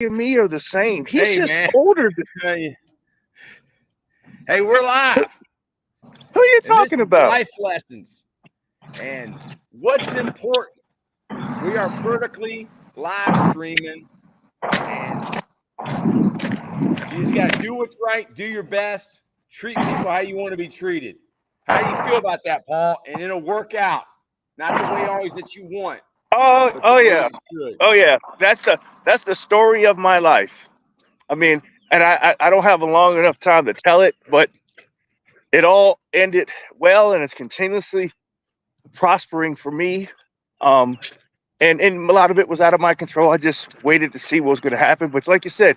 and me are the same. He's Hey, just man. older. Hey, we're live. Who are you And this talking is about? life lessons. And what's important, we are vertically live streaming. And you just got to do what's right, do your best, treat people how you want to be treated. How do you feel about that, Paul? And it'll work out. Not the way always that you want, but the Oh way yeah, it should. oh yeah. That's the story of my life. I mean, and I don't have a long enough time to tell it, but it all ended well, and it's continuously prospering for me. Um, and a lot of it was out of my control. I just waited to see what was going to happen. But like you said,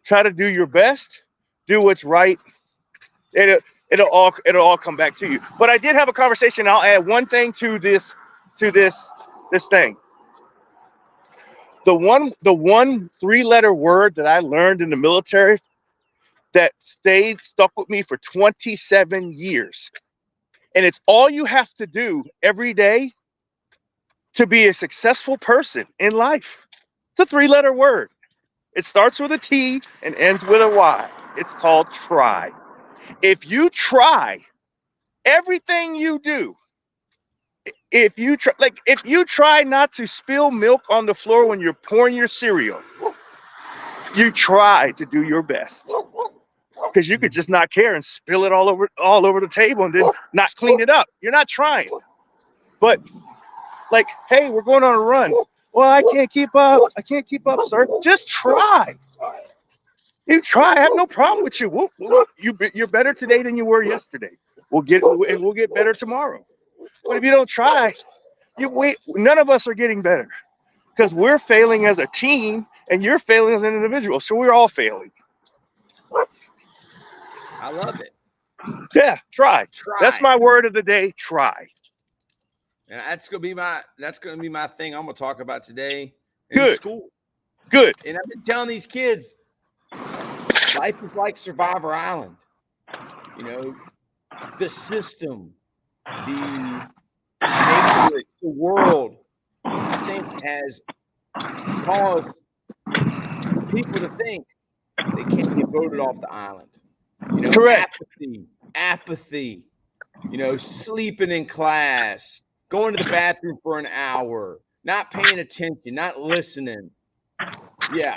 try to do your best, do what's right. It'll it'll all come back to you. But I did have a conversation. I'll add one thing to this thing. The one 3-letter word that I learned in the military that stuck with me for 27 years. And it's all you have to do every day to be a successful person in life. It's a 3-letter word. It starts with a T and ends with a Y. It's called try. If you try everything you do, if you try not to spill milk on the floor when you're pouring your cereal, you try to do your best. Because you could just not care and spill it all over the table and then not clean it up. You're not trying. But like, hey, we're going on a run. Well, I can't keep up. I can't keep up, sir. Just try. You try. I have no problem with you. You're better today than you were yesterday. We'll get better tomorrow. But if you don't try, none of us are getting better because we're failing as a team and you're failing as an individual. So we're all failing. I love it. Yeah, try. That's Try. my word of the day. Try. And that's gonna be my thing I'm gonna talk about today in Good. school. Good. And I've been telling these kids, life is like Survivor Island. You know, the system, the matrix, the world, I think has caused people to think they can't get voted off the island. You know, Correct. apathy, sleeping in class, going to the bathroom for an hour, not paying attention, not listening. Yeah.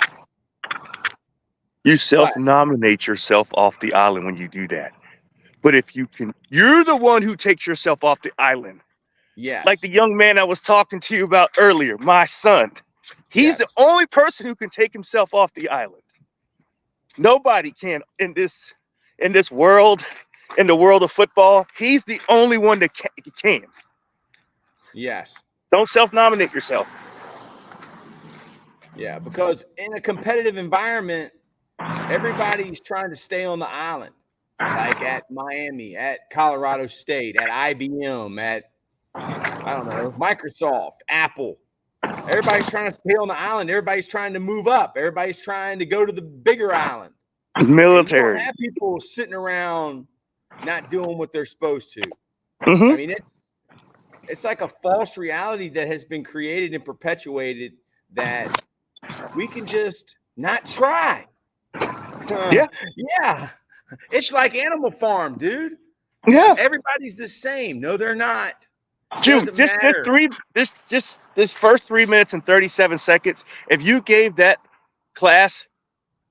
You What? self-nominate yourself off the island when you do that. But if you can, you're the one who takes yourself off the island. Like Yes. the young man I was talking to you about earlier, my son. He's the Yes. only person who can take himself off the island. Nobody can in this world, in the world of football. He's the only one that can. Yes. Don't self-nominate yourself. Yeah. Because in a competitive environment, everybody's trying to stay on the island, like at Miami, at Colorado State, at IBM, at, I don't know, Microsoft, Apple. Everybody's trying to stay on the island. Everybody's trying to move up. Everybody's trying to go to the bigger island. And you don't Military. have people sitting around not doing what they're supposed to. Hmm. I mean, it's like a false reality that has been created and perpetuated that we can just not try. Yeah. Yeah. It's like Animal Farm, dude. Yeah. Everybody's the same. No, they're not. Dude, Doesn't matter. this first 3 minutes and 37 seconds. If you gave that class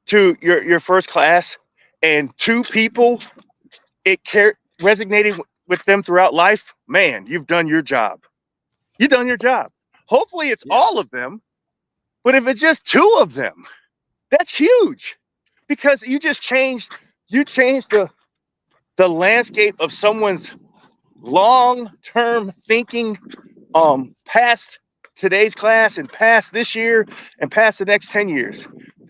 to your first class and two people, resonating with them throughout life, man, you've done your job. You've done your job. Hopefully it's Yeah. all of them, but if it's just two of them, that's huge because you changed the landscape of someone's long-term thinking, past today's class and past this year and past the next 10 years.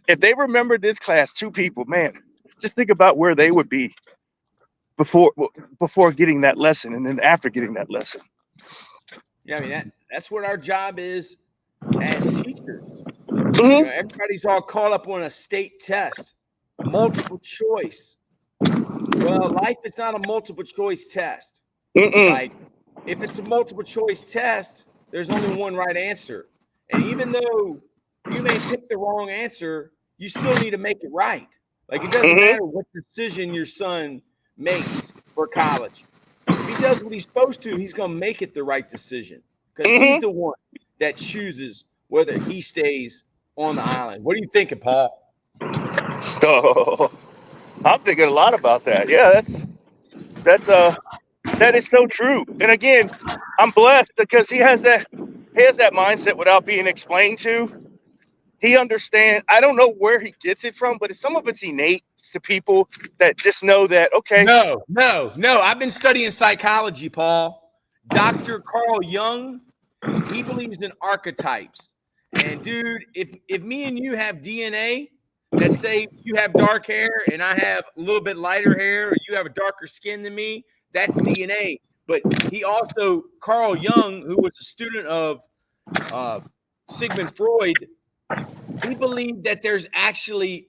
If they remembered this class, two people, man, just think about where they would be before before getting that lesson and then after getting that lesson. Yeah, I mean that's what our job is as teachers. Hmm. Everybody's all caught up on a state test, multiple choice. Well, life is not a multiple choice test. Mm-mm. Like, if it's a multiple choice test, there's only one right answer. And even though You may pick the wrong answer. You still need to make it right. Like, it doesn't matter what decision your son makes for college. If he does what he's supposed to, he's going to make it the right decision because he's the one that chooses whether he stays on the island. What are you thinking, Paul? So I'm thinking a lot about that. Yeah, that is so true. And again, I'm blessed because he has that mindset without being explained to. He understands. I don't know where he gets it from, but some of it's innate to people that just know that, okay. No. I've been studying psychology, Paul. Dr. Carl Jung, he believes in archetypes. And dude, if me and you have DNA that say you have dark hair and I have a little bit lighter hair, or you have a darker skin than me, that's DNA. But he also, Carl Jung, who was a student of Sigmund Freud, he believed that there's actually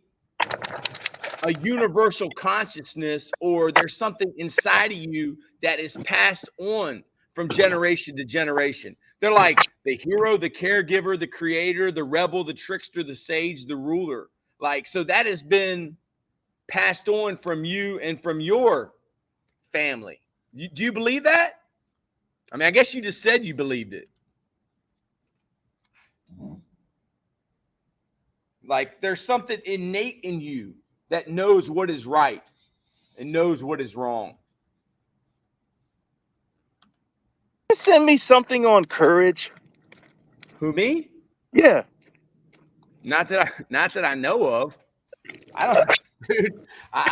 a universal consciousness, or there's something inside of you that is passed on from generation to generation. They're like the hero, the caregiver, the creator, the rebel, the trickster, the sage, the ruler. Like, so that has been passed on from you and from your family. Do you believe that? I mean, I guess you just said you believed it. Like, there's something innate in you that knows what is right and knows what is wrong. Send me something on courage. Who, me? Yeah. Not that I know of. I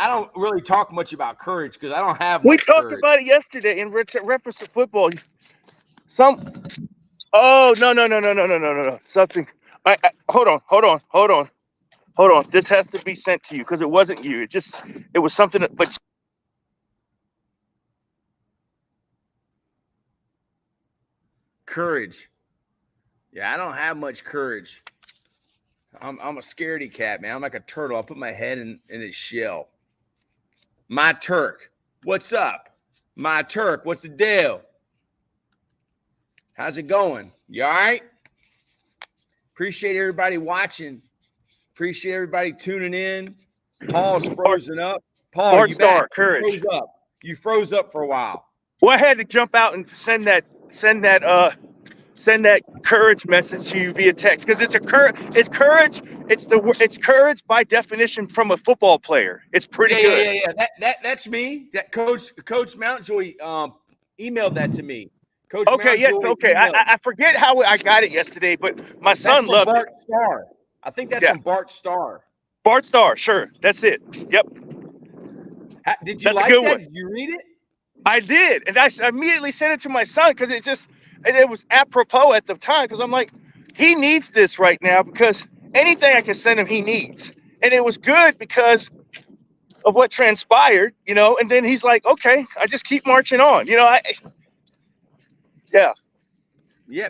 don't really talk much about courage because I don't have much We talked courage. about it yesterday in reference to football. No. Something. Hold on. This has to be sent to you because it wasn't you. It was something. But Courage. Yeah, I don't have much courage. I'm a scaredy cat, man. I'm like a turtle. I put my head in its shell. My Turk, what's up? My Turk, what's the deal? How's it going? You all right? Appreciate everybody watching. Appreciate everybody tuning in. Paul's frozen up. Paul, you back? Courage. You froze up for a while. Well, I had to jump out and send that courage message to you via text because it's courage. It's courage by definition from a football player. It's pretty good. Yeah. That's me. That Coach Mountjoy emailed that to me. Coach okay, yes, okay. I forget how I got it yesterday, but my son loved Bart it. Starr. I think that's from Bart Starr. Bart Starr, sure. That's it. Yep. Did you like that? Did you read it? I did, and I immediately sent it to my son because it was apropos at the time because I'm like, he needs this right now because anything I can send him, he needs. And it was good because of what transpired, and then he's like, okay, I just keep marching on. Yeah,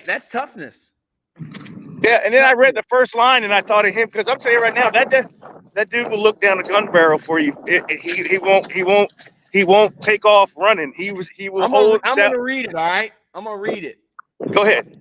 that's toughness. Yeah, and then I read the first line and I thought of him because I'm telling you right now, that dude will look down a gun barrel for you. He won't take off running. He will hold. I'm gonna read it. All right, I'm gonna read it. Go ahead.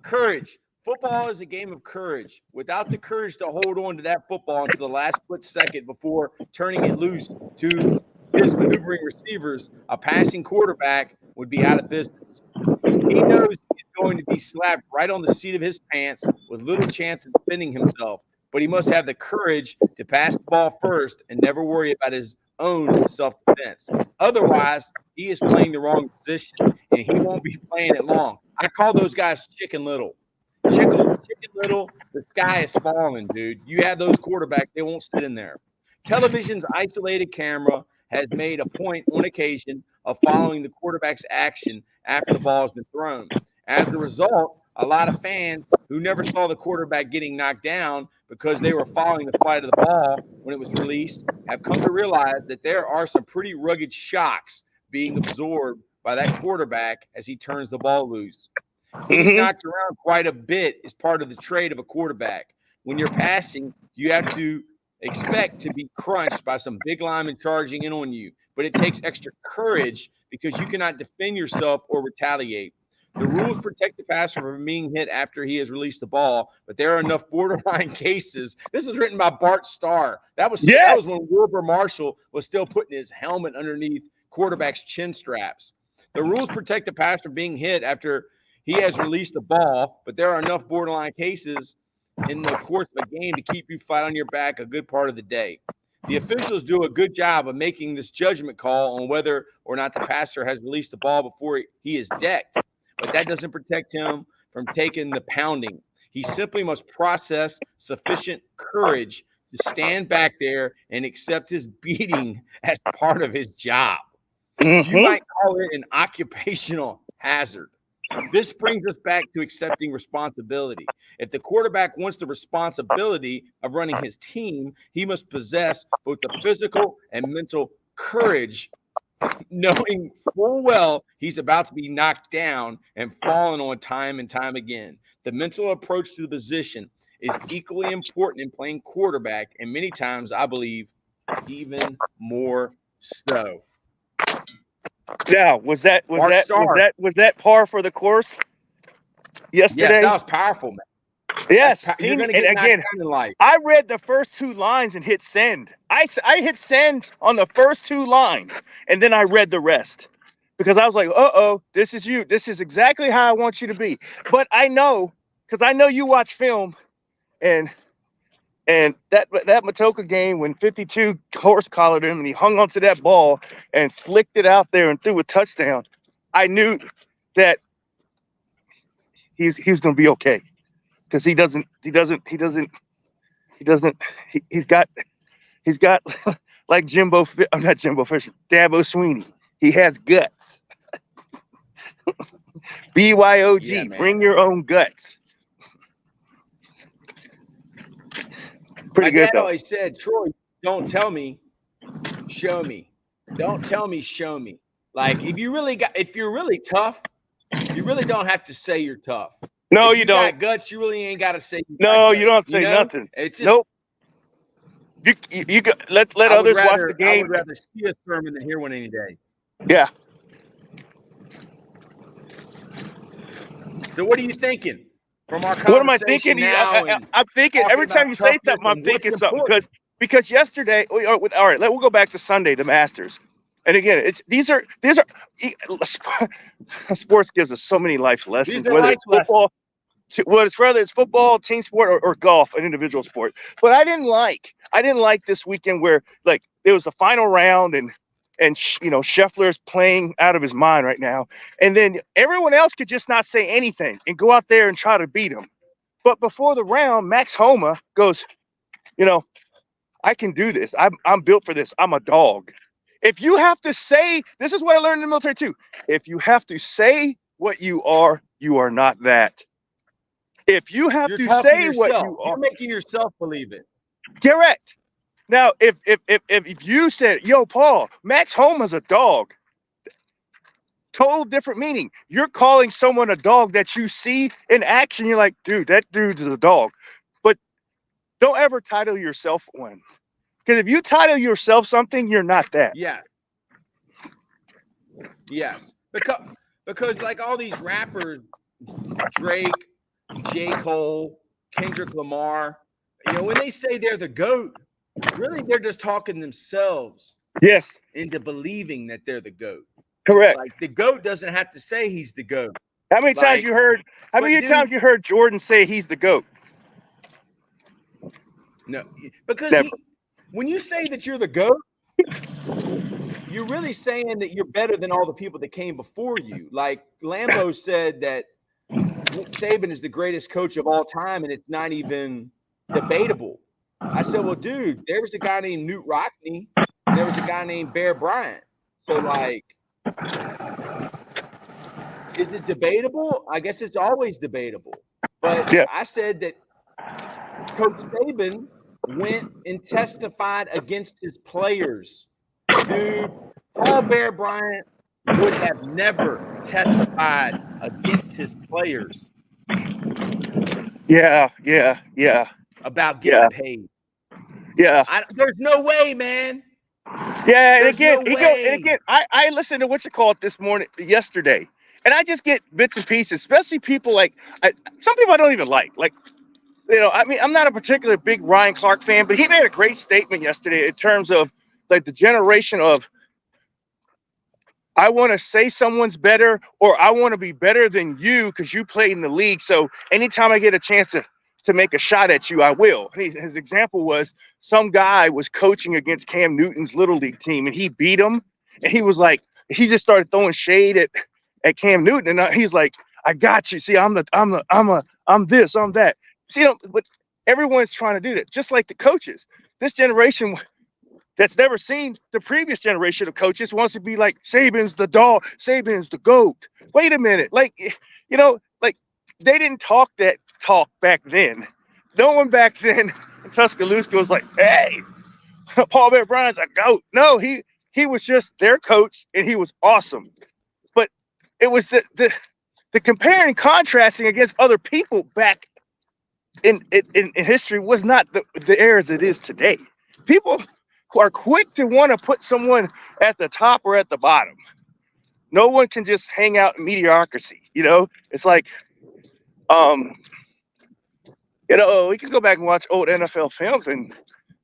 Courage. Football is a game of courage. Without the courage to hold on to that football until the last split second before turning it loose to his maneuvering receivers, a passing quarterback would be out of business. He knows he's going to be slapped right on the seat of his pants with little chance of defending himself, but he must have the courage to pass the ball first and never worry about his own self-defense. Otherwise, he is playing the wrong position, and he won't be playing it long. I call those guys Chicken Little. Chicken Little, the sky is falling, dude. You have those quarterbacks, they won't sit in there. Television's isolated camera has made a point on occasion of following the quarterback's action after the ball has been thrown. As a result, a lot of fans who never saw the quarterback getting knocked down because they were following the flight of the ball when it was released have come to realize that there are some pretty rugged shocks being absorbed by that quarterback as he turns the ball loose. Getting knocked around quite a bit is part of the trade of a quarterback. When you're passing, you have to expect to be crunched by some big lineman charging in on you, but it takes extra courage because you cannot defend yourself or retaliate. The rules protect the passer from being hit after he has released the ball, but there are enough borderline cases. This was written by Bart Starr. That was when Wilbur Marshall was still putting his helmet underneath quarterback's chin straps. The rules protect the passer from being hit after he has released the ball, but there are enough borderline cases in the course of a game to keep you flat on your back a good part of the day. The officials do a good job of making this judgment call on whether or not the passer has released the ball before he is decked, but that doesn't protect him from taking the pounding. He simply must process sufficient courage to stand back there and accept his beating as part of his job. Mm-hmm. You might call it an occupational hazard. This brings us back to accepting responsibility. If the quarterback wants the responsibility of running his team, he must possess both the physical and mental courage, knowing full well he's about to be knocked down and fallen on time and time again. The mental approach to the position is equally important in playing quarterback, and many times, I believe, even more so. Now, was that par for the course yesterday? Yes, that was powerful, man. Yes, You're going to get knocked down in life. I read the first 2 lines and hit send. I hit send on the first 2 lines, and then I read the rest because I was like, uh-oh, this is you. This is exactly how I want you to be. But I know, because I know you watch film, and that Matoka game when 52 horse collared him and he hung onto that ball and flicked it out there and threw a touchdown, I knew that he was going to be okay because he's got like Dabo Sweeney. He has guts. BYOG, Yeah, bring your own guts. Pretty good, dad though. always said, Troy, don't tell me, show me. Don't tell me, show me. Like if you're really tough, you really don't have to say you're tough. No, if you don't. Got guts, you really ain't got to say. No, you don't have to say nothing. It's just, nope. You let others watch the game. I would rather see a sermon than hear one any day. Yeah. So what are you thinking? From our what am I thinking? Now I'm thinking every time you say something, I'm thinking something because yesterday. All right, we'll go back to Sunday, the Masters, and again, these are sports gives us so many life lessons. Whether it's football, whether it's football, team sport, or golf, an individual sport. But I didn't like this weekend where like it was the final round and Scheffler is playing out of his mind right now. And then everyone else could just not say anything and go out there and try to beat him. But before the round, Max Homa goes, I can do this. I'm built for this. I'm a dog. If you have to say, this is what I learned in the military too. If you have to say what you are not that. If you have to say what you are, you're making yourself believe it. Correct. Now, if you said, yo, Paul, Max Homa's a dog, total different meaning. You're calling someone a dog that you see in action. You're like, dude, that dude is a dog. But don't ever title yourself one. Because if you title yourself something, you're not that. Yeah. Yes. Because like all these rappers, Drake, J. Cole, Kendrick Lamar, when they say they're the GOAT, really, they're just talking themselves into believing that they're the GOAT. Correct. Like the GOAT doesn't have to say he's the GOAT. How many times you heard? How many times you heard Jordan say he's the GOAT? No, because when you say that you're the GOAT, you're really saying that you're better than all the people that came before you. Like Lambeau said that Nick Saban is the greatest coach of all time, and it's not even debatable. I said, well, dude, there was a guy named Newt Rockne. There was a guy named Bear Bryant. So, like, is it debatable? I guess it's always debatable. But I said that Coach Saban went and testified against his players. Dude, Paul Bear Bryant would have never testified against his players. Yeah. About getting paid. Yeah. There's no way, man. Yeah, and again, I listened to yesterday, And I just get bits and pieces, especially people some people I don't even like. Like, I mean, I'm not a particular big Ryan Clark fan, but he made a great statement yesterday in terms of like the generation of, I want to say someone's better, or I want to be better than you because you played in the league. So anytime I get a chance to make a shot at you, I will. His example was some guy was coaching against Cam Newton's little league team and he beat him. And he was like, he just started throwing shade at Cam Newton. And he's like, I got you. See, I'm this, I'm that. See, but everyone's trying to do that, just like the coaches. This generation that's never seen the previous generation of coaches wants to be like, Saban's the dog, Saban's the GOAT. Wait a minute. Like, like they didn't talk that talk back then. No one back then in Tuscaloosa was like, hey, Paul Bear Bryant's a GOAT. No, he was just their coach and he was awesome. But it was the comparing and contrasting against other people back in history was not the era as it is today. People who are quick to want to put someone at the top or at the bottom. No one can just hang out in mediocrity. It's like, we can go back and watch old NFL films, and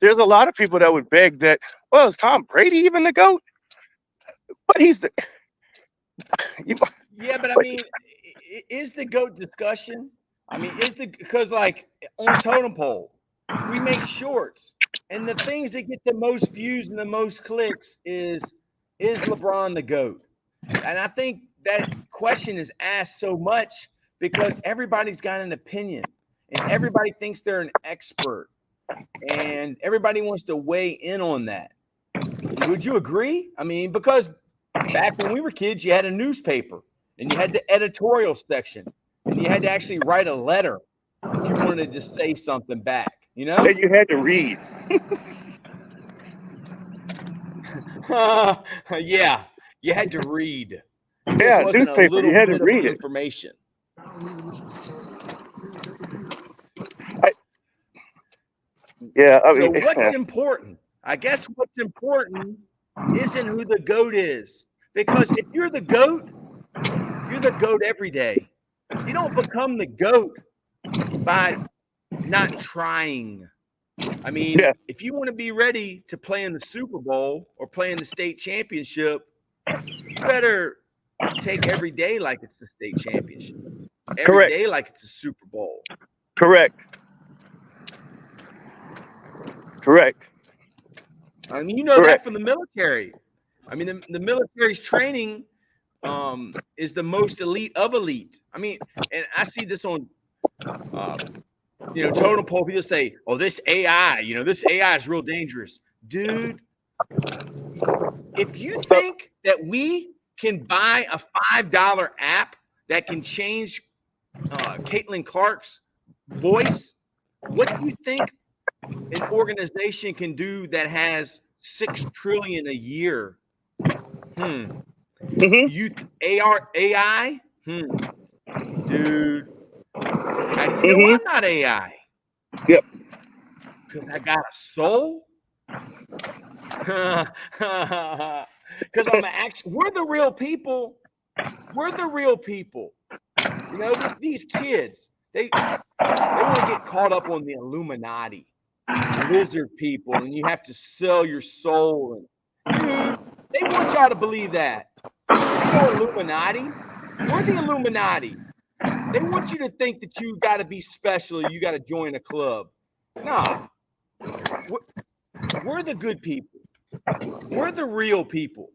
there's a lot of people that would beg that, well, is Tom Brady even the GOAT? But he's the. Yeah, but I mean, is the GOAT discussion? I mean, because like on Totem Pole, we make shorts, and the things that get the most views and the most clicks is LeBron the GOAT? And I think that question is asked so much because everybody's got an opinion, and everybody thinks they're an expert, and everybody wants to weigh in on that. Would you agree? I mean, because back when we were kids, you had a newspaper, and you had the editorial section, and you had to actually write a letter if you wanted to just say something back, And you had to read. Yeah, you had to read. Yeah, newspaper, you had to read it. Information. So what's important? I guess what's important isn't who the GOAT is. Because if you're the GOAT every day. You don't become the GOAT by not trying. I mean, if you want to be ready to play in the Super Bowl or play in the state championship, you better take every day like it's the state championship. Every day like it's a Super Bowl. Correct. I mean, that from the military. I mean, the military's training is the most elite of elite. I mean, and I see this on, Totem Pole. People say, "Oh, this AI, this AI is real dangerous." Dude, if you think that we can buy a $5 app that can change Caitlin Clark's voice, what do you think an organization can do that has $6 trillion a year? AI? Dude. How do you know I'm not AI? Yep. Because I got a soul? Because we're the real people. We're the real people. These kids, they want to get caught up on the Illuminati, lizard people, and you have to sell your soul. Dude, they want y'all to believe that. Illuminati. We're the Illuminati. They want you to think that you got to be special. You got to join a club. Nah. We're the good people. We're the real people.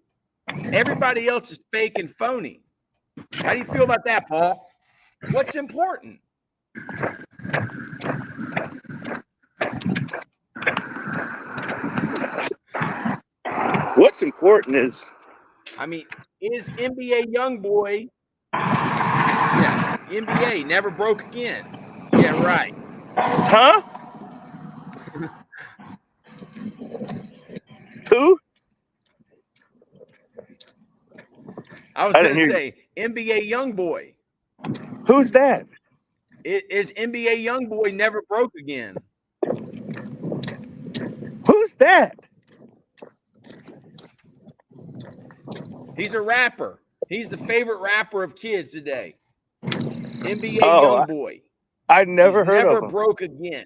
Everybody else is fake and phony. How do you feel about that, Paul? What's important? What's important is, I mean, is NBA Youngboy? Yeah, NBA never broke again. Yeah, right. Huh? Who? I was going to say NBA Youngboy. Who's that? Is NBA Youngboy never broke again? Who's that? He's a rapper. He's the favorite rapper of kids today. NBA Oh, YoungBoy. I never He's heard never of him. broke again.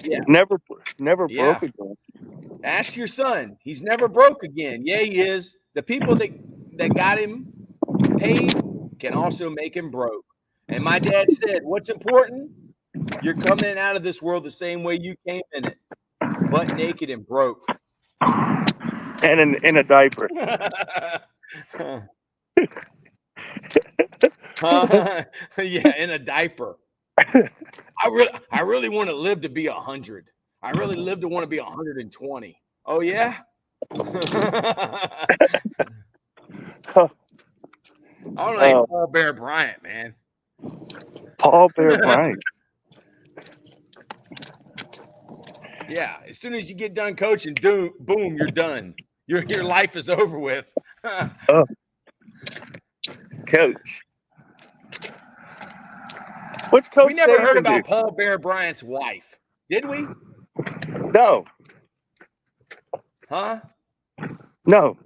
Yeah. Never Yeah. broke again. Ask your son. He's never broke again. Yeah, he is. The people that got him paid can also make him broke. And my dad said, what's important? You're coming out of this world the same way you came in it, butt naked and broke. And in a diaper. Yeah, in a diaper. I really want to live to be 100. I really live to want to be 120. Oh yeah. I don't like Paul Bear Bryant, man. Paul Bear Bryant. Yeah, as soon as you get done coaching, boom, you're done. Your life is over with. Oh, Coach. What's Coach? We never heard Saban about do? Paul Bear Bryant's wife, did we? No. Huh? No.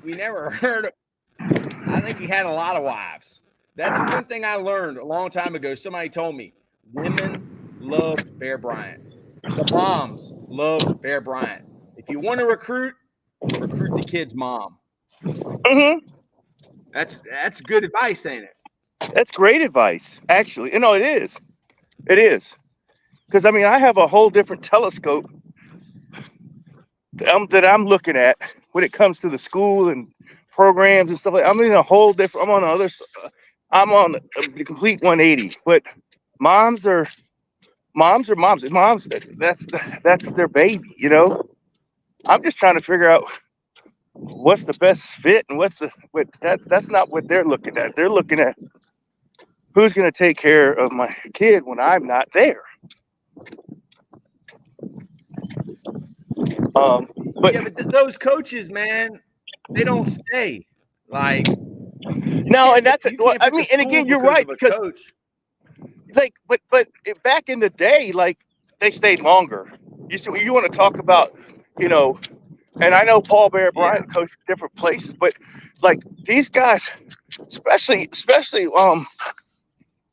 We never heard. I think he had a lot of wives. That's one thing I learned a long time ago. Somebody told me women loved Bear Bryant. The moms loved Bear Bryant. If you want to recruit the kid's mom. Mm-hmm. That's good advice, ain't it? That's great advice, actually. You know, it is. It is. Because, I mean, I have a whole different telescope that I'm looking at when it comes to the school and programs and stuff like that. I'm in a whole different, I'm on the other side. I'm on the complete 180. But moms are moms. Moms, that's their baby, you know? I'm just trying to figure out what's the best fit and that's not what they're looking at. They're looking at who's going to take care of my kid when I'm not there. But yeah, but those coaches, man, they don't stay. Like no, and that's what I mean. And again, you're right, because like, but back in the day, like they stayed longer. You want to talk about, you know, and I know Paul Bear Bryant coached different places, but like these guys, especially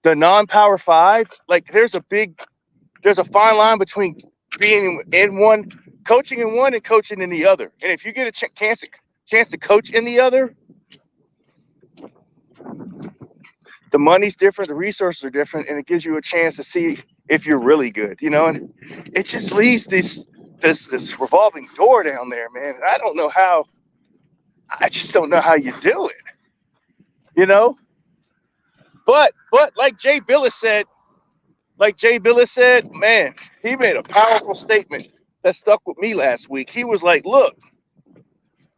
the non-power five, like there's a fine line between being in one, coaching in one, and coaching in the other. And if you get a chance to coach in the other, the money's different, the resources are different, and it gives you a chance to see if you're really good, you know. And it just leaves this revolving door down there, man. And I just don't know how you do it, you know. But like Jay Billis said, man, he made a powerful statement that stuck with me last week. He was like, look,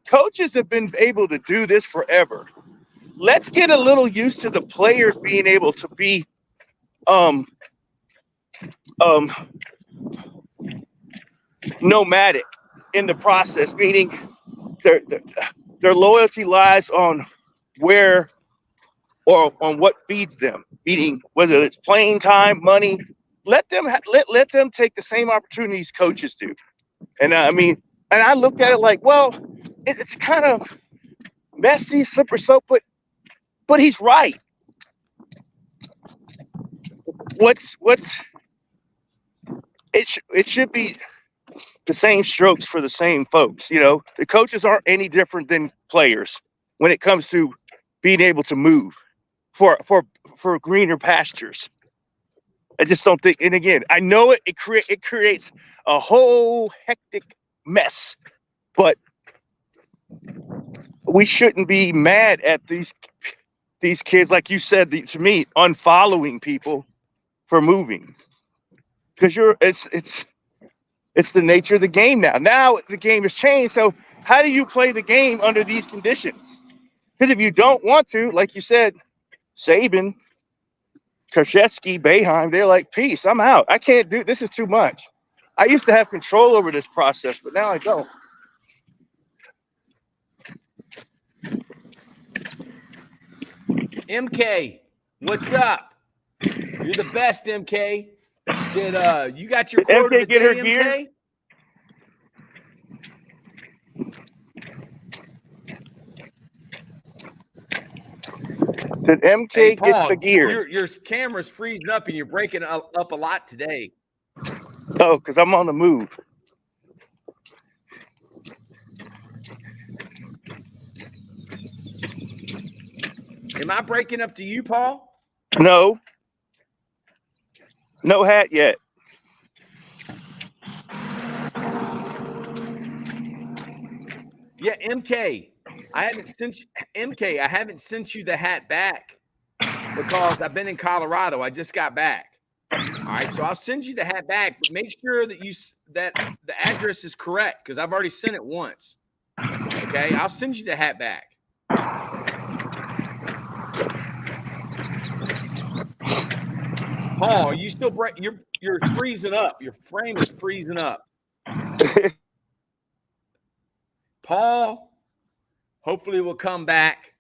coaches have been able to do this forever. Let's get a little used to the players being able to be nomadic in the process, meaning their loyalty lies on where or on what feeds them, meaning whether it's playing time, money. Let them take the same opportunities coaches do. And I mean, and I looked at it like, well, it's kind of messy, slippery slope, but he's right. It should be the same strokes for the same folks. You know, the coaches aren't any different than players when it comes to being able to move for greener pastures. I just don't think. And again, I know it creates a whole hectic mess, but we shouldn't be mad at these kids, like you said to me, unfollowing people for moving, because it's the nature of the game now. Now the game has changed. So how do you play the game under these conditions? Because if you don't want to, like you said, Saban, Krzyzewski, Boeheim, they're like, peace, I'm out. I can't do this. Is too much. I used to have control over this process, but now I don't. MK, what's up? You're the best, MK. Did you got your quote of the day, MK? Did MK Hey, get Paul, the gear? your camera's freezing up and you're breaking up a lot today. Oh, because I'm on the move. Am I breaking up to you, Paul? No. No hat yet. Yeah, MK. I haven't sent you the hat back because I've been in Colorado. I just got back. All right, so I'll send you the hat back, but make sure that that the address is correct because I've already sent it once. Okay, I'll send you the hat back. Paul, are you still you're freezing up. Your frame is freezing up. Paul, hopefully we'll come back.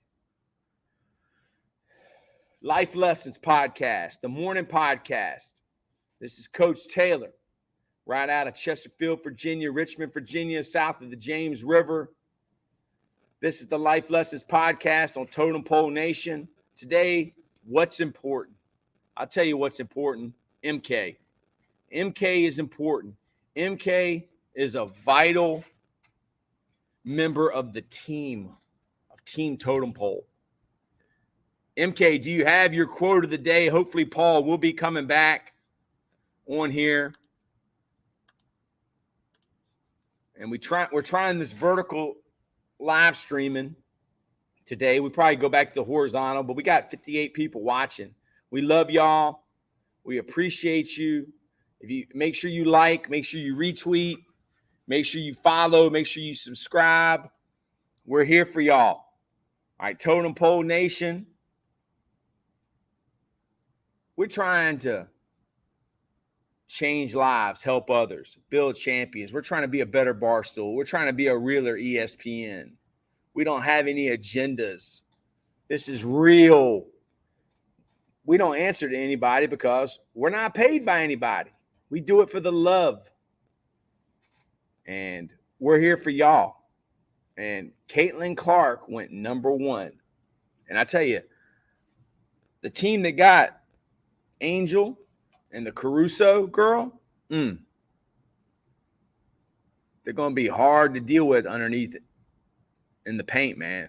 Life Lessons Podcast, the morning podcast. This is Coach Taylor, right out of Chesterfield, Virginia, Richmond, Virginia, south of the James River. This is the Life Lessons Podcast on Totem Pole Nation. Today, what's important? I'll tell you what's important. MK. MK is important. MK is a vital member of the team, of Team Totem Pole. MK, do you have your quote of the day? Hopefully, Paul will be coming back on here. And we're trying this vertical live streaming today. We probably go back to the horizontal, but we got 58 people watching. We love y'all. We appreciate you. If you make sure you like, make sure you retweet, make sure you follow, make sure you subscribe. We're here for y'all. All right, Totem Pole Nation. We're trying to change lives, help others, build champions. We're trying to be a better Barstool. We're trying to be a realer ESPN. We don't have any agendas. This is real. We don't answer to anybody because we're not paid by anybody. We do it for the love. And we're here for y'all. And Caitlin Clark went ¡1. And I tell you, the team that got Angel and the Caruso girl, they're going to be hard to deal with underneath it in the paint, man.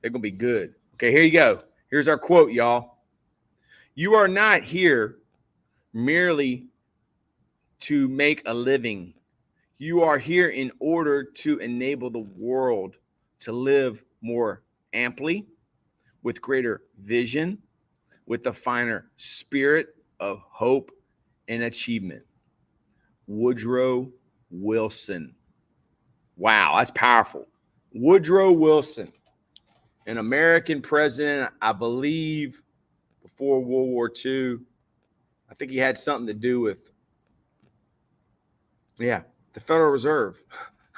They're going to be good. Okay, here you go. Here's our quote, y'all. You are not here merely to make a living. You are here in order to enable the world to live more amply, with greater vision, with a finer spirit of hope and achievement. Woodrow Wilson. Wow, that's powerful. Woodrow Wilson, an American president, I believe, before World War II. I think he had something to do with, the Federal Reserve.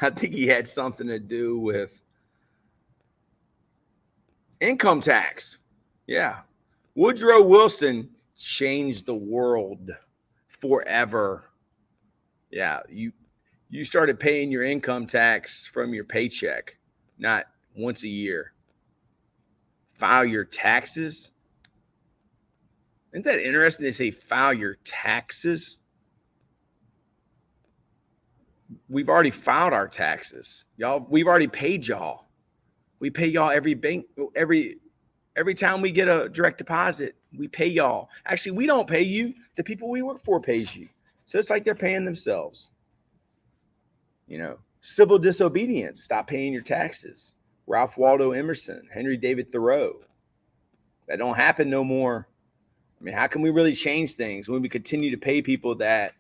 I think he had something to do with income tax. Yeah. Woodrow Wilson changed the world forever. Yeah, you started paying your income tax from your paycheck, not once a year. File your taxes. Isn't that interesting to say file your taxes? We've already filed our taxes. Y'all, we've already paid y'all. We pay y'all every time we get a direct deposit, we pay y'all. Actually, we don't pay you. The people we work for pays you. So it's like they're paying themselves. Civil disobedience. Stop paying your taxes. Ralph Waldo Emerson, Henry David Thoreau. That don't happen no more. I mean, how can we really change things when we continue to pay people that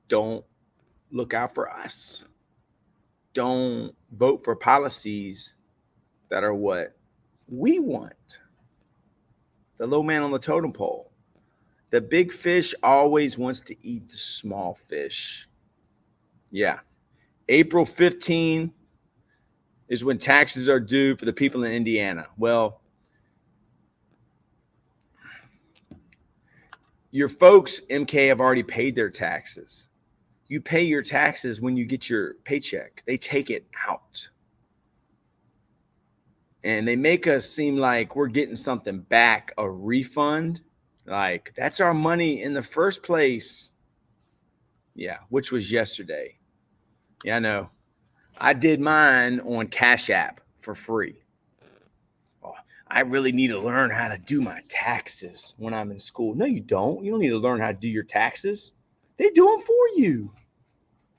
don't look out for us? Don't vote for policies that are what we want. The low man on the totem pole. The big fish always wants to eat the small fish. Yeah. April 15 is when taxes are due for the people in Indiana. Well, your folks, MK, have already paid their taxes. You pay your taxes when you get your paycheck. They take it out. and they make us seem like we're getting something back, a refund. Like that's our money in the first place. Yeah, which was yesterday. Yeah, I know. I did mine on Cash App for free. Oh, I really need to learn how to do my taxes when I'm in school. No, you don't. You don't need to learn how to do your taxes. They do them for you.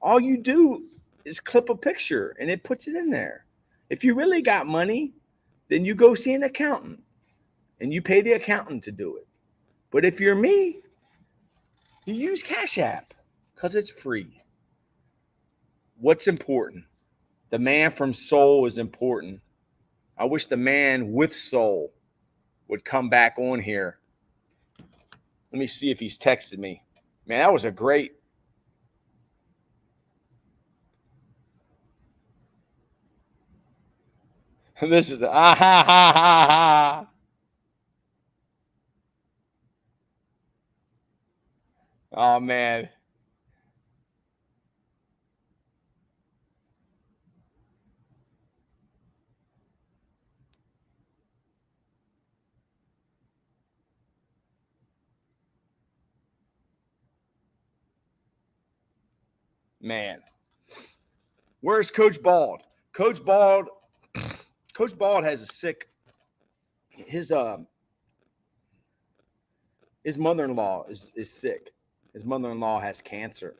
All you do is clip a picture and it puts it in there. If you really got money, then you go see an accountant and you pay the accountant to do it. But if you're me, you use Cash App because it's free. What's important? The man from Soul is important. I wish the man with soul would come back on here. Let me see if he's texted me. Man, that was a great. This is ha ha ha ha. Oh man. Man. Where's Coach Bald? Coach Bald Coach Bald has a sick his mother-in-law is sick. His mother-in-law has cancer.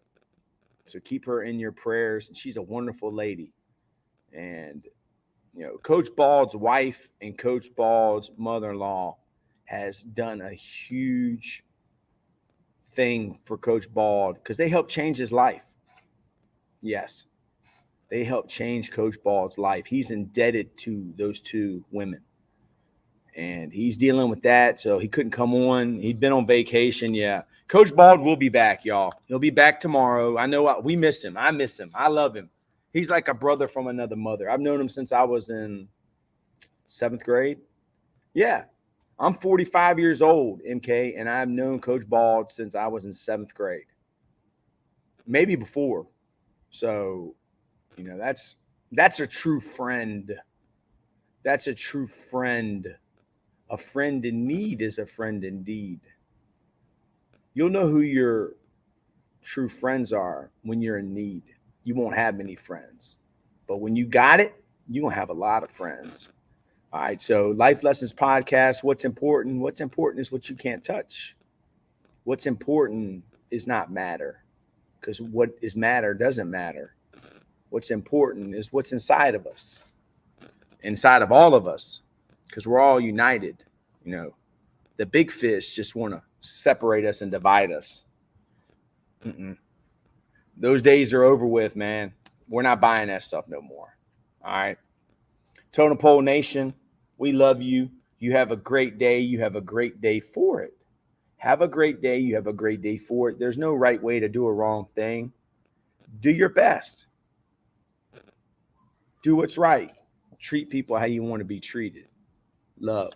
So keep her in your prayers. She's a wonderful lady. And Coach Bald's wife and Coach Bald's mother-in-law has done a huge thing for Coach Bald because they helped change his life. Yes, they helped change Coach Bald's life. He's indebted to those two women. And he's dealing with that, so he couldn't come on. He'd been on vacation. Yeah, Coach Bald will be back, y'all. He'll be back tomorrow. I know we miss him. I miss him. I love him. He's like a brother from another mother. I've known him since I was in 7th grade. Yeah, I'm 45 years old, MK, and I've known Coach Bald since I was in 7th grade, maybe before. So, that's a true friend. That's a true friend. A friend in need is a friend indeed. You'll know who your true friends are when you're in need. You won't have many friends. But when you got it, you're going to have a lot of friends. All right. So, Life Lessons Podcast. What's important? What's important is what you can't touch. What's important is not matter, because what is matter doesn't matter. What's important is what's inside of us, inside of all of us, because we're all united. The big fish just want to separate us and divide us. Those days are over with, man. We're not buying that stuff no more. All right. Totem Pole Nation, we love you. You have a great day. You have a great day for it. Have a great day. You have a great day for it. There's no right way to do a wrong thing. Do your best. Do what's right. Treat people how you want to be treated. Love.